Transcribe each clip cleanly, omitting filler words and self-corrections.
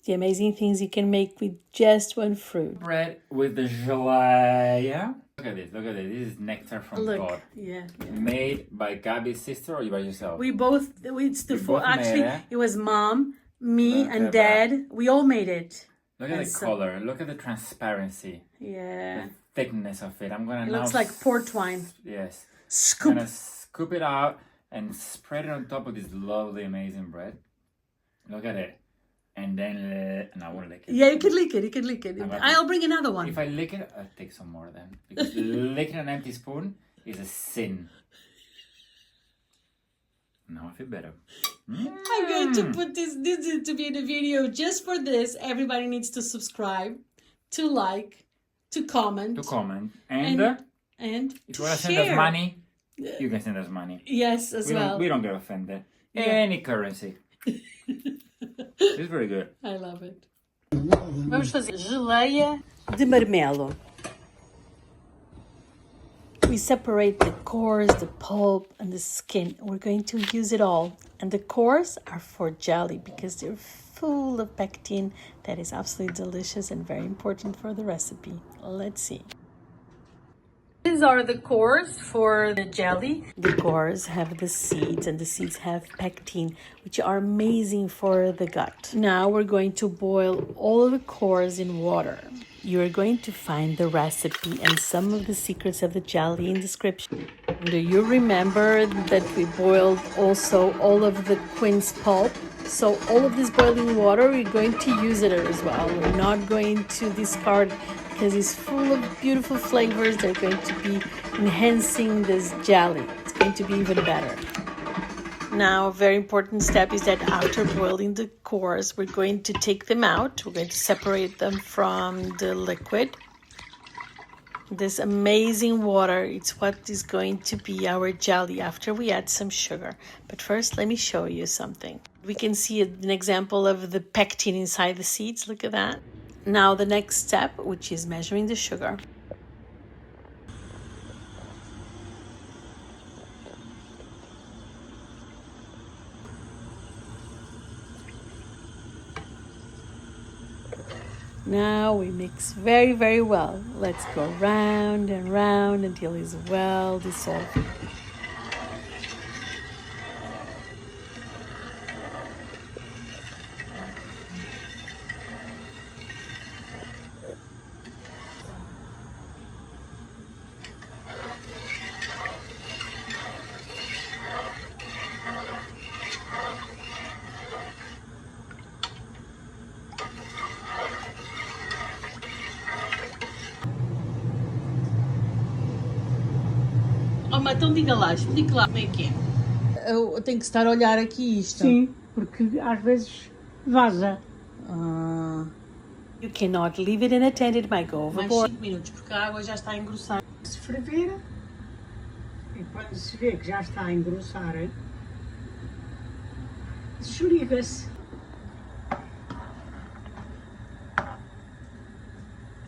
the amazing things you can make with just one fruit. Bread with the Geleia. Look at this. This is Nectar from God. Yeah. Made by Gabby's sister or by yourself? It's the four. Actually, made it. it was mom, me, and dad. We all made it. Look at the color. Look at the transparency. Yeah. The thickness of it. I'm gonna It now. looks like port wine. Yes. Scoop. I'm gonna scoop it out and spread it on top of this lovely, amazing bread. Look at it. And then, and I won't lick it. Yeah, you can lick it. I'll bring another one. If I lick it, I'll take some more then. Because licking an empty spoon is a sin. Now I feel better. I'm going to put this to be in the video just for this. Everybody needs to subscribe, to like, to comment. And if you want to send us money, you can send us money. Yes, we don't get offended. Yeah. Any currency. It's very good. I love it. Vamos fazer geleia de marmelo. We separate the cores, the pulp, and the skin. We're going to use it all. And the cores are for jelly because they're full of pectin that is absolutely delicious and very important for the recipe. Let's see. These are the cores for the jelly. The cores have the seeds, and the seeds have pectin, which are amazing for the gut. Now we're going to boil all of the cores in water. You're going to find the recipe and some of the secrets of the jelly in the description. Do you remember that we boiled also all of the quince pulp? So all of this boiling water, we're going to use it as well. We're not going to discard because it's full of beautiful flavors. They're going to be enhancing this jelly. It's going to be even better. Now, a very important step is that after boiling the cores, we're going to take them out. We're going to separate them from the liquid. This amazing water, it's what is going to be our jelly after we add some sugar. But first, let me show you something. We can see an example of the pectin inside the seeds. Look at that. Now the next step, which is measuring the sugar. Now we mix very, very well. Let's go round and round until it's well dissolved. Oh, mas então diga lá, explique lá como é que é. Eu tenho que estar a olhar aqui isto. Sim, porque às vezes vaza. You cannot leave it unattended, it might go Mais overboard. 5 minutos, porque a água já está a engrossar. Se ferver, e quando se vê que já está a engrossar, desliga-se.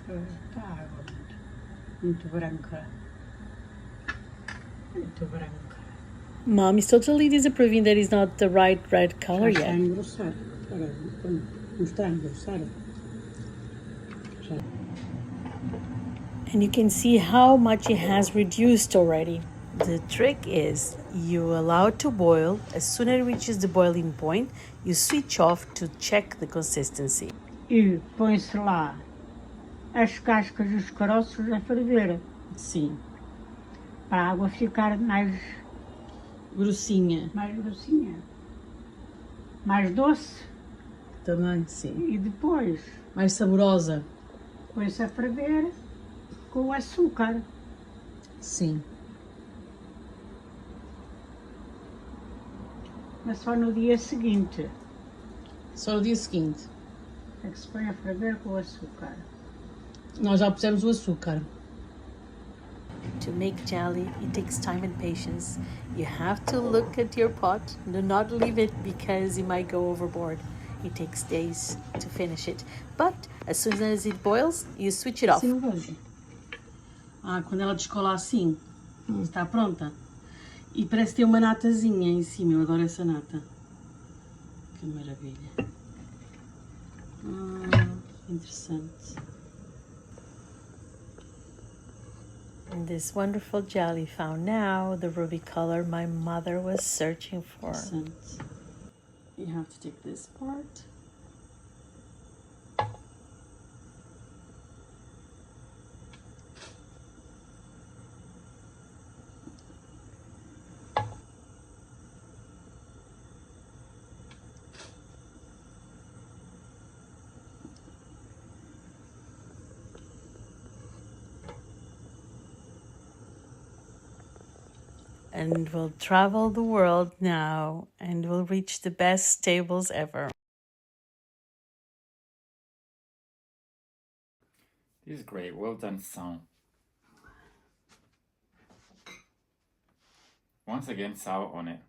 Está a água muito branca. Muito branca. Mom is totally disapproving that it's not the right red color Já está a yet. engrossar. Para quando mostrar a engrossar. Já. And you can see how much it has reduced already. The trick is you allow it to boil. As soon as it reaches the boiling point, you switch off to check the consistency. E põe-se lá as cascas e os caroços a ferver. Sim. Para a água ficar mais Grossinha. grossinha, mais doce. Também, sim. E depois Mais saborosa. põe-se a ferver com o açúcar. Sim. Mas só no dia seguinte Só no dia seguinte. é que se põe a ferver com o açúcar. Nós já pusemos o açúcar. To make jelly, it takes time and patience. You have to look at your pot. Do not leave it because it might go overboard. It takes days to finish it. But as soon as it boils, you switch it off. Assim não vejo. Quando ela descola assim, está pronta. E parece ter uma natazinha em cima. Eu adoro essa nata. Que maravilha. Interessante. And this wonderful jelly found now, the ruby color my mother was searching for. Interessante. You have to take this part. And we'll travel the world now and we'll reach the best tables ever. This is great. Well done, Sao. Once again, Sao on it.